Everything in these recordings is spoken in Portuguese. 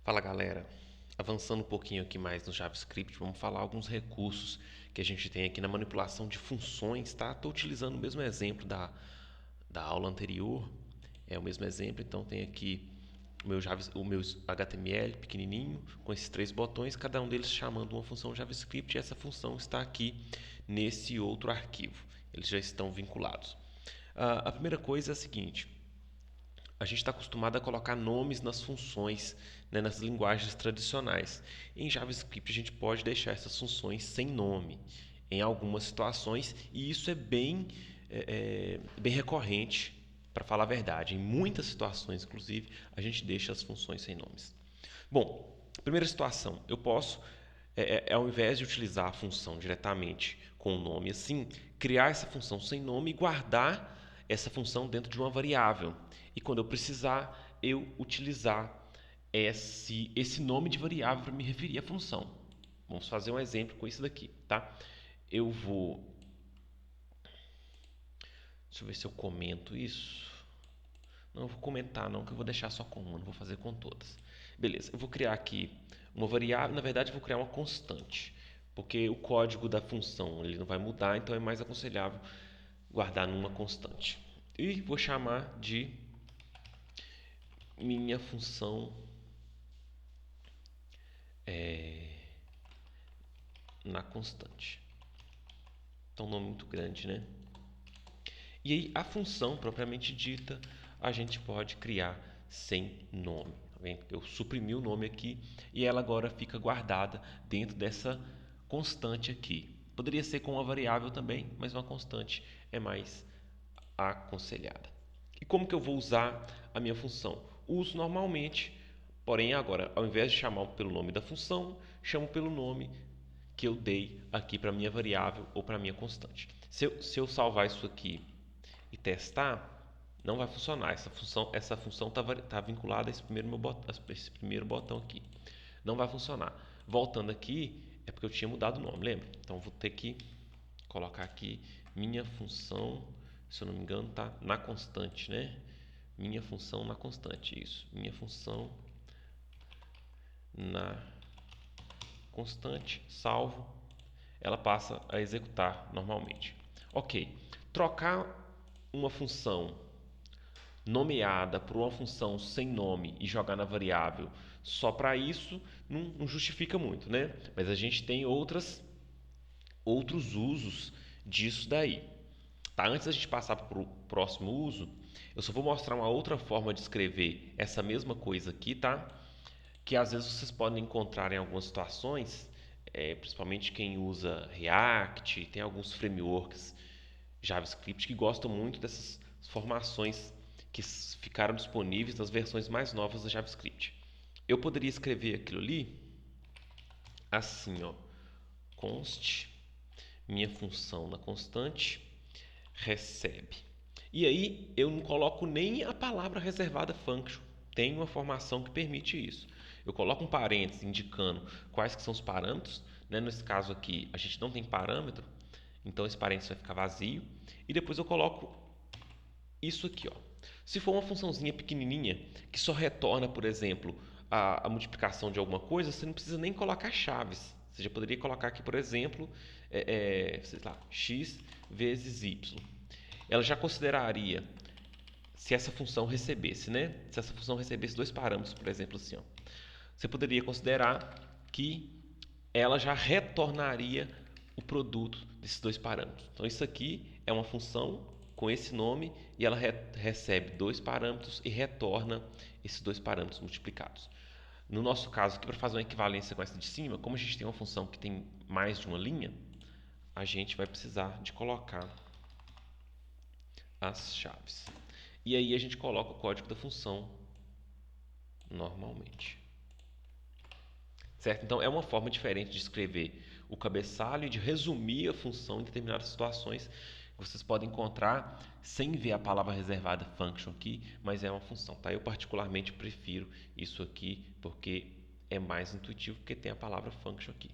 Fala galera, avançando um pouquinho aqui mais no JavaScript, vamos falar alguns recursos que a gente tem aqui na manipulação de funções, tá? Estou utilizando o mesmo exemplo da aula anterior, é o mesmo exemplo, então tem aqui o meu HTML pequenininho, com esses três botões, cada um deles chamando uma função JavaScript, e essa função está aqui nesse outro arquivo, eles já estão vinculados. A primeira coisa é a seguinte: a gente está acostumado a colocar nomes nas funções, né, nas linguagens tradicionais. Em JavaScript, a gente pode deixar essas funções sem nome em algumas situações, e isso é bem recorrente, para falar a verdade. Em muitas situações, inclusive, a gente deixa as funções sem nomes. Bom, primeira situação, eu posso, ao invés de utilizar a função diretamente com o nome assim, criar essa função sem nome e guardar essa função dentro de uma variável. E quando eu precisar, eu utilizar esse nome de variável para me referir à função. Vamos fazer um exemplo com isso daqui, tá? Eu vou... Deixa eu ver se eu comento isso. Não, eu vou comentar não, que eu vou deixar só com uma, não vou fazer com todas. Beleza, eu vou criar aqui uma variável, na verdade eu vou criar uma constante, porque o código da função ele não vai mudar, então é mais aconselhável guardar numa constante. E vou chamar de minha função na constante. Então, um nome muito grande, né? E aí, a função propriamente dita, a gente pode criar sem nome. Tá vendo? Eu suprimi o nome aqui e ela agora fica guardada dentro dessa constante aqui. Poderia ser com uma variável também, mas uma constante é mais aconselhada. E como que eu vou usar a minha função? Uso normalmente, porém agora, ao invés de chamar pelo nome da função, chamo pelo nome que eu dei aqui para a minha variável ou para a minha constante. Se eu salvar isso aqui e testar, não vai funcionar. Essa função está vinculada a esse primeiro botão aqui. Não vai funcionar. Voltando aqui, é porque eu tinha mudado o nome, lembra? Então vou ter que colocar aqui minha função, se eu não me engano, tá na constante, né? Minha função na constante, isso. Minha função na constante, salvo, ela passa a executar normalmente. Ok, trocar uma função nomeada por uma função sem nome e jogar na variável só para isso não justifica muito, né? Mas a gente tem outros usos disso daí. Tá? Antes da gente passar para o próximo uso, eu só vou mostrar uma outra forma de escrever essa mesma coisa aqui, tá? Que às vezes vocês podem encontrar em algumas situações, principalmente quem usa React, tem alguns frameworks JavaScript que gostam muito dessas formações que ficaram disponíveis nas versões mais novas da JavaScript. Eu poderia escrever aquilo ali assim, ó, const minha função na constante recebe. E aí eu não coloco nem a palavra reservada function. Tem uma formação que permite isso. Eu coloco um parênteses indicando quais que são os parâmetros. Né? Nesse caso aqui a gente não tem parâmetro, então esse parênteses vai ficar vazio. E depois eu coloco isso aqui, ó. Se for uma funçãozinha pequenininha que só retorna, por exemplo, a multiplicação de alguma coisa, você não precisa nem colocar chaves. Você já poderia colocar aqui, por exemplo, sei lá, x vezes y. Ela já consideraria se essa função recebesse, né? Se essa função recebesse dois parâmetros, por exemplo, assim, ó. Você poderia considerar que ela já retornaria o produto desses dois parâmetros. Então isso aqui é uma função com esse nome e ela recebe dois parâmetros e retorna esses dois parâmetros multiplicados. No nosso caso aqui, para fazer uma equivalência com essa de cima, como a gente tem uma função que tem mais de uma linha, a gente vai precisar de colocar as chaves. E aí a gente coloca o código da função normalmente. Certo? Então é uma forma diferente de escrever o cabeçalho e de resumir a função em determinadas situações que vocês podem encontrar sem ver a palavra reservada function aqui, mas é uma função, tá? Eu particularmente prefiro isso aqui porque é mais intuitivo, porque tem a palavra function aqui.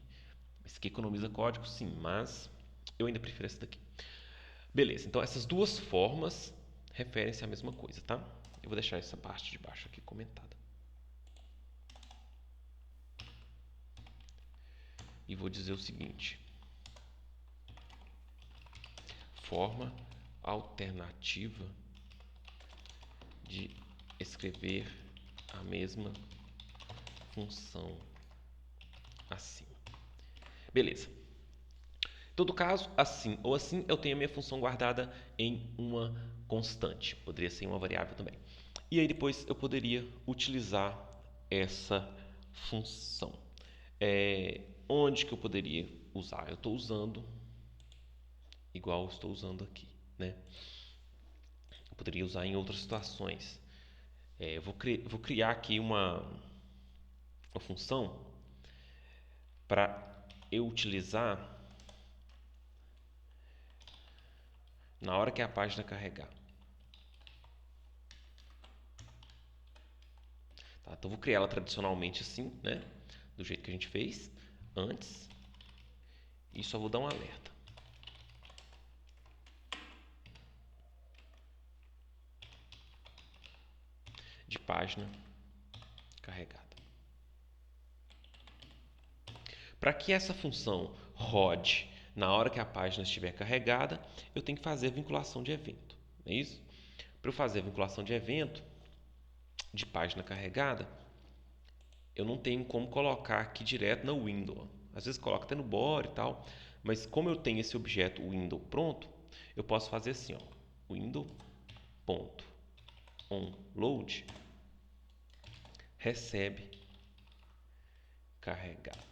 Esse aqui economiza código, sim, mas eu ainda prefiro essa daqui. Beleza, então essas duas formas referem-se à mesma coisa, tá? Eu vou deixar essa parte de baixo aqui comentada. e vou dizer o seguinte: forma alternativa de escrever a mesma função assim. Beleza. Em todo caso, assim ou assim, eu tenho a minha função guardada em uma constante. Poderia ser uma variável também. E aí depois eu poderia utilizar essa função. Onde que eu poderia usar? Eu estou usando igual eu estou usando aqui, né? Eu poderia usar em outras situações. Eu vou criar aqui uma função para eu utilizar na hora que a página carregar. Tá, então vou criar ela tradicionalmente assim, né? Do jeito que a gente fez antes. E só vou dar um alerta. De página carregada. Para que essa função rode na hora que a página estiver carregada, eu tenho que fazer a vinculação de evento. Não é isso? Para eu fazer a vinculação de evento de página carregada, eu não tenho como colocar aqui direto na window. Às vezes coloca até no body e tal, mas como eu tenho esse objeto window pronto, eu posso fazer assim, ó, window.onload recebe carregado.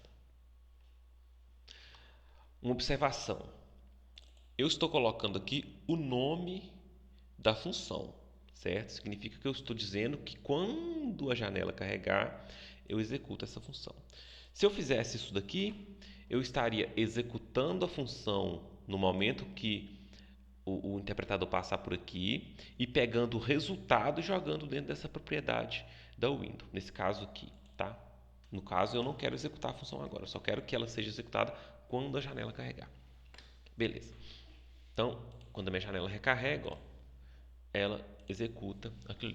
Uma observação: eu estou colocando aqui o nome da função, certo? Significa que eu estou dizendo que quando a janela carregar, eu executo essa função. Se eu fizesse isso daqui, eu estaria executando a função no momento que o interpretador passar por aqui e pegando o resultado e jogando dentro dessa propriedade da window. Nesse caso aqui, tá? No caso, eu não quero executar a função agora, eu só quero que ela seja executada quando a janela carregar. Beleza. Então, quando a minha janela recarrega, ó, ela executa aquilo.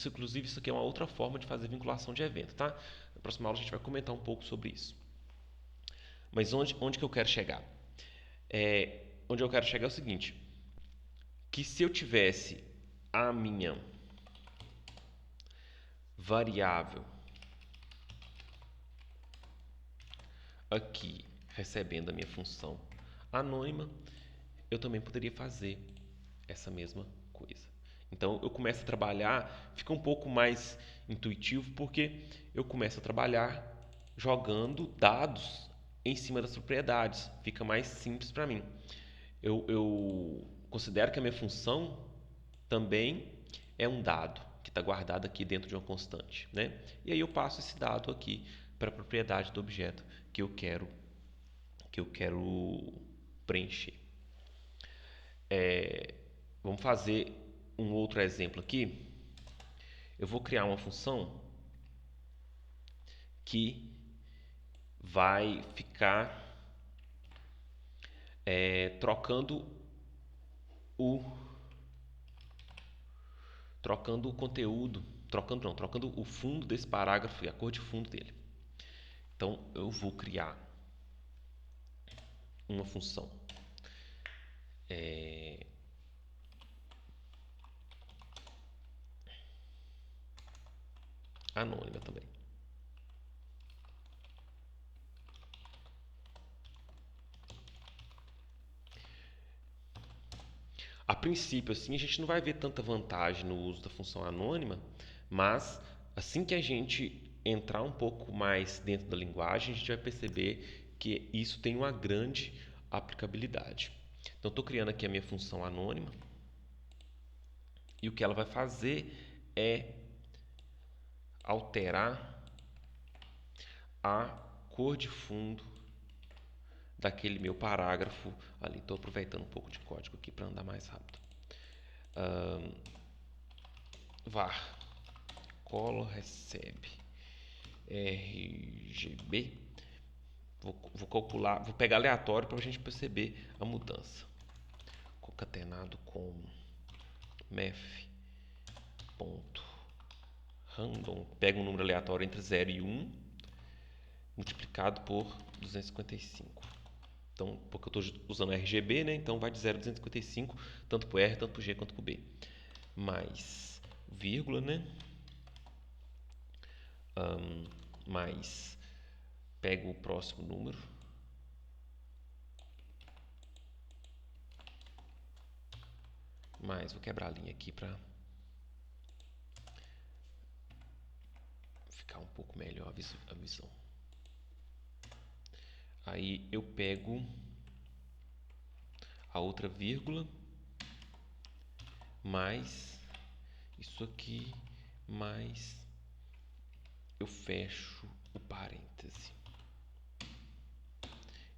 Inclusive, isso aqui é uma outra forma de fazer vinculação de evento, tá? Na próxima aula a gente vai comentar um pouco sobre isso. Mas onde que eu quero chegar? Onde eu quero chegar é o seguinte: que se eu tivesse a minha variável aqui recebendo a minha função anônima, eu também poderia fazer essa mesma coisa. Então eu começo a trabalhar, fica um pouco mais intuitivo porque eu começo a trabalhar jogando dados em cima das propriedades, fica mais simples para mim. Eu considero que a minha função também é um dado que está guardado aqui dentro de uma constante, né? E aí eu passo esse dado aqui para a propriedade do objeto que eu quero preencher. Vamos fazer um outro exemplo aqui. Eu vou criar uma função que vai ficar trocando o conteúdo, trocando o fundo desse parágrafo e a cor de fundo dele. Então eu vou criar uma função anônima também. A princípio, assim, a gente não vai ver tanta vantagem no uso da função anônima, mas assim que a gente entrar um pouco mais dentro da linguagem, a gente vai perceber que isso tem uma grande aplicabilidade. Então, estou criando aqui a minha função anônima e o que ela vai fazer é alterar a cor de fundo daquele meu parágrafo ali. Estou aproveitando um pouco de código aqui para andar mais rápido. Var color recebe RGB. Vou calcular, vou pegar aleatório para a gente perceber a mudança. Concatenado com math.random. Pega um número aleatório entre 0 e 1 multiplicado por 255. Então, porque eu estou usando RGB, né? Então vai de 0 a 255, tanto para o R, tanto para o G quanto para o B. Mais vírgula, né? Mais, pego o próximo número. Mais, vou quebrar a linha aqui para ficar um pouco melhor a visão. Aí eu pego a outra vírgula, mais isso aqui, mais eu fecho o parêntese.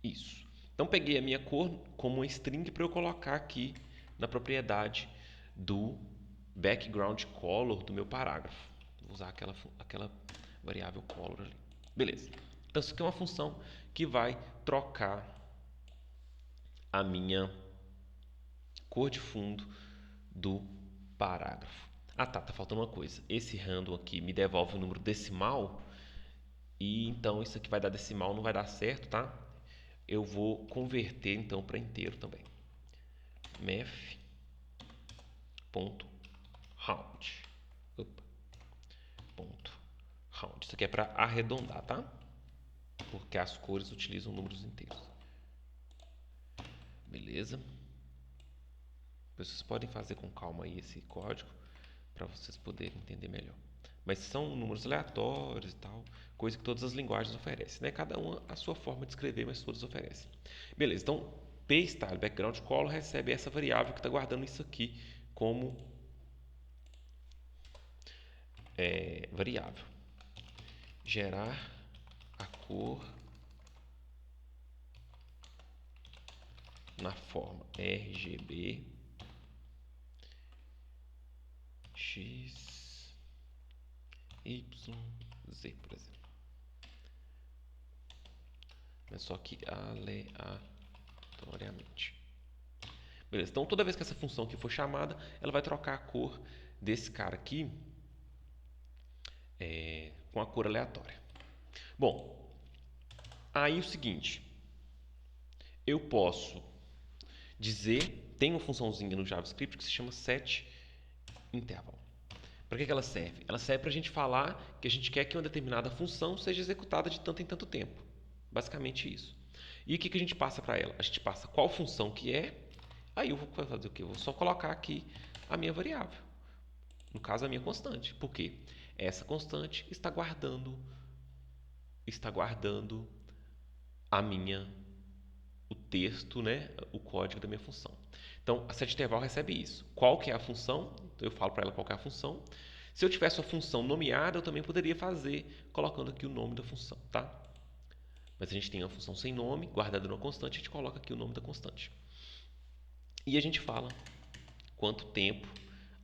Isso. Então peguei a minha cor como uma string para eu colocar aqui na propriedade do background color do meu parágrafo. Vou usar aquela variável color ali. Beleza. Então isso aqui é uma função que vai trocar a minha cor de fundo do parágrafo. Ah, tá faltando uma coisa. Esse random aqui me devolve o número decimal e então isso aqui vai dar decimal, não vai dar certo, tá? Eu vou converter então para inteiro também. Math.round. Round. Isso aqui é para arredondar, tá? Porque as cores utilizam números inteiros. Beleza? Vocês podem fazer com calma aí esse código para vocês poderem entender melhor. Mas são números aleatórios e tal, coisa que todas as linguagens oferecem, né? Cada uma a sua forma de escrever, mas todas oferecem. Beleza, então pstyle background color recebe essa variável que está guardando isso aqui como variável. Gerar a cor na forma RGB X, Y, Z, por exemplo. Mas só que aleatoriamente. Beleza, então toda vez que essa função aqui for chamada, ela vai trocar a cor desse cara aqui com a cor aleatória. Bom, aí o seguinte, eu posso dizer, tem uma funçãozinha no JavaScript que se chama setInterval. Para que ela serve? Ela serve para a gente falar que a gente quer que uma determinada função seja executada de tanto em tanto tempo. Basicamente isso. E o que a gente passa para ela? A gente passa qual função que é. Aí eu vou fazer o quê? Eu vou só colocar aqui a minha variável. No caso, a minha constante. Por quê? Essa constante está guardando o texto, né? O código da minha função. Então, a setInterval recebe isso. Qual que é a função? Eu falo para ela qual que é a função. Se eu tivesse a função nomeada, eu também poderia fazer colocando aqui o nome da função, tá? Mas a gente tem uma função sem nome, guardada numa constante, a gente coloca aqui o nome da constante. E a gente fala quanto tempo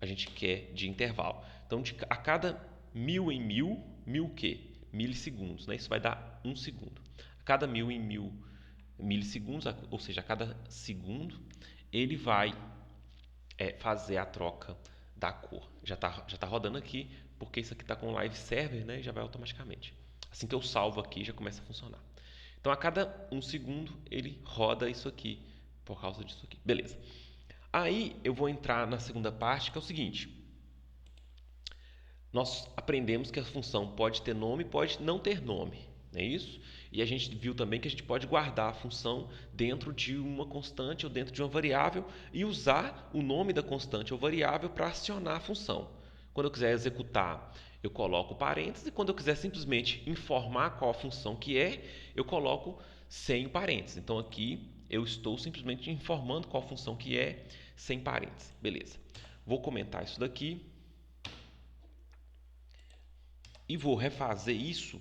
a gente quer de intervalo. Então, a cada 1000 em 1000, 1000 o quê? Milissegundos, né? Isso vai dar 1 segundo. A cada 1000 em 1000 milissegundos, ou seja, a cada segundo, ele vai fazer a troca da cor. Já tá rodando aqui, porque isso aqui está com o live server, né? E já vai automaticamente. Assim que eu salvo aqui, já começa a funcionar. Então, a cada 1 segundo, ele roda isso aqui, por causa disso aqui. Beleza. Aí, eu vou entrar na segunda parte, que é o seguinte. Nós aprendemos que a função pode ter nome, pode não ter nome, não é isso? E a gente viu também que a gente pode guardar a função dentro de uma constante ou dentro de uma variável e usar o nome da constante ou variável para acionar a função. Quando eu quiser executar, eu coloco parênteses, e quando eu quiser simplesmente informar qual a função que é, eu coloco sem o parênteses. Então aqui eu estou simplesmente informando qual a função que é sem parênteses. Beleza. Vou comentar isso daqui. E vou refazer isso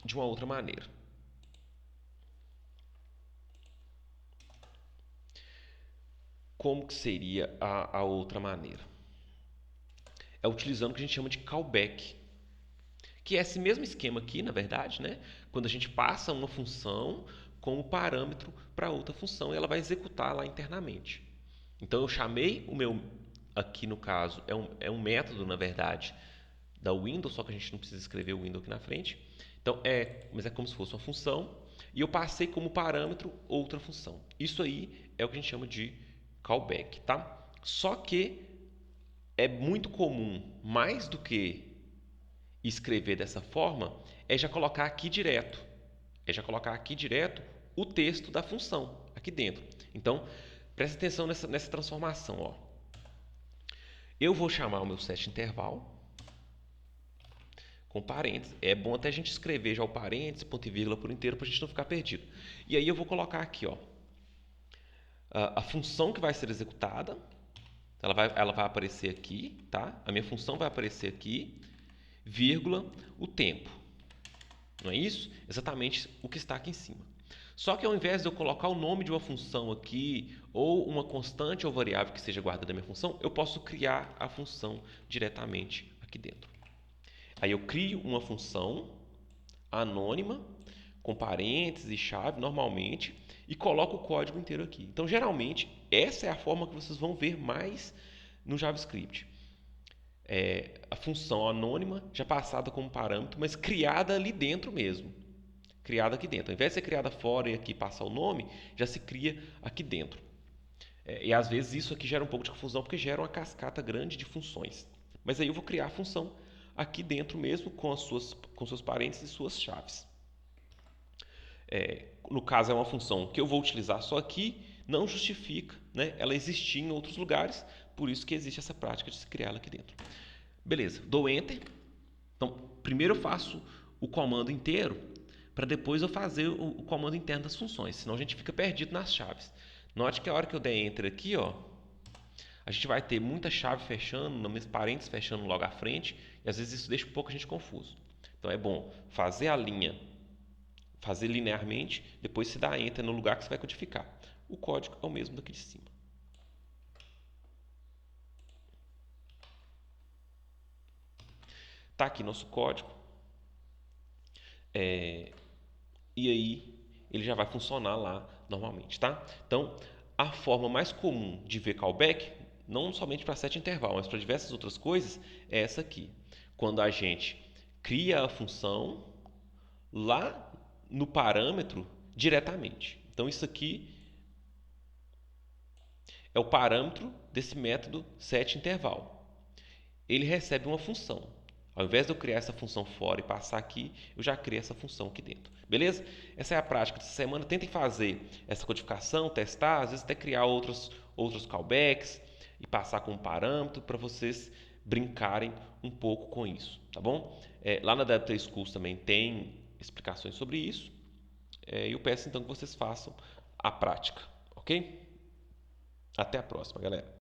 de uma outra maneira. Como que seria a outra maneira? É utilizando o que a gente chama de callback, que é esse mesmo esquema aqui, na verdade, né? Quando a gente passa uma função como parâmetro para outra função e ela vai executar lá internamente. Então eu chamei o meu, aqui no caso, é um método, na verdade, da window, só que a gente não precisa escrever o window aqui na frente. Então, mas é como se fosse uma função e eu passei como parâmetro outra função. Isso aí é o que a gente chama de callback, tá? Só que é muito comum, mais do que escrever dessa forma, é já colocar aqui direto. É já colocar aqui direto o texto da função, aqui dentro. Então, preste atenção nessa transformação. Ó. Eu vou chamar o meu set intervalo com parênteses. É bom até a gente escrever já o parênteses, ponto e vírgula por inteiro, para a gente não ficar perdido. E aí eu vou colocar aqui, ó, a função que vai ser executada. Ela vai aparecer aqui, tá? A minha função vai aparecer aqui, vírgula, o tempo. Não é isso? Exatamente o que está aqui em cima. Só que ao invés de eu colocar o nome de uma função aqui, ou uma constante ou variável que seja guardada da minha função, eu posso criar a função diretamente aqui dentro. Aí eu crio uma função anônima, com parênteses e chave, normalmente, e coloco o código inteiro aqui. Então, geralmente, essa é a forma que vocês vão ver mais no JavaScript. A função anônima, já passada como parâmetro, mas criada ali dentro mesmo. Criada aqui dentro. Ao invés de ser criada fora e aqui passar o nome, já se cria aqui dentro. E às vezes isso aqui gera um pouco de confusão, porque gera uma cascata grande de funções. Mas aí eu vou criar a função aqui dentro mesmo, com seus parênteses e suas chaves. No caso, é uma função que eu vou utilizar só aqui, não justifica, né, ela existir em outros lugares, por isso que existe essa prática de se criar ela aqui dentro. Beleza, dou Enter. Então, primeiro eu faço o comando inteiro, para depois eu fazer o comando interno das funções, senão a gente fica perdido nas chaves. Note que a hora que eu der Enter aqui, ó, a gente vai ter muita chave fechando, nomes parênteses fechando logo à frente, e às vezes isso deixa um pouco a gente confuso. Então é bom fazer a linha, fazer linearmente, depois se dá Enter no lugar que você vai codificar. O código é o mesmo daqui de cima. Tá aqui nosso código. E aí ele já vai funcionar lá normalmente, tá? Então, a forma mais comum de ver callback, não somente para set intervalo, mas para diversas outras coisas, é essa aqui. Quando a gente cria a função lá no parâmetro diretamente. Então, isso aqui é o parâmetro desse método set intervalo. Ele recebe uma função. Ao invés de eu criar essa função fora e passar aqui, eu já criei essa função aqui dentro. Beleza? Essa é a prática dessa semana. Tentem fazer essa codificação, testar, às vezes até criar outros callbacks e passar como parâmetro para vocês brincarem um pouco com isso, tá bom? Lá na DevTools Schools também tem explicações sobre isso. Eu peço então que vocês façam a prática, ok? Até a próxima, galera.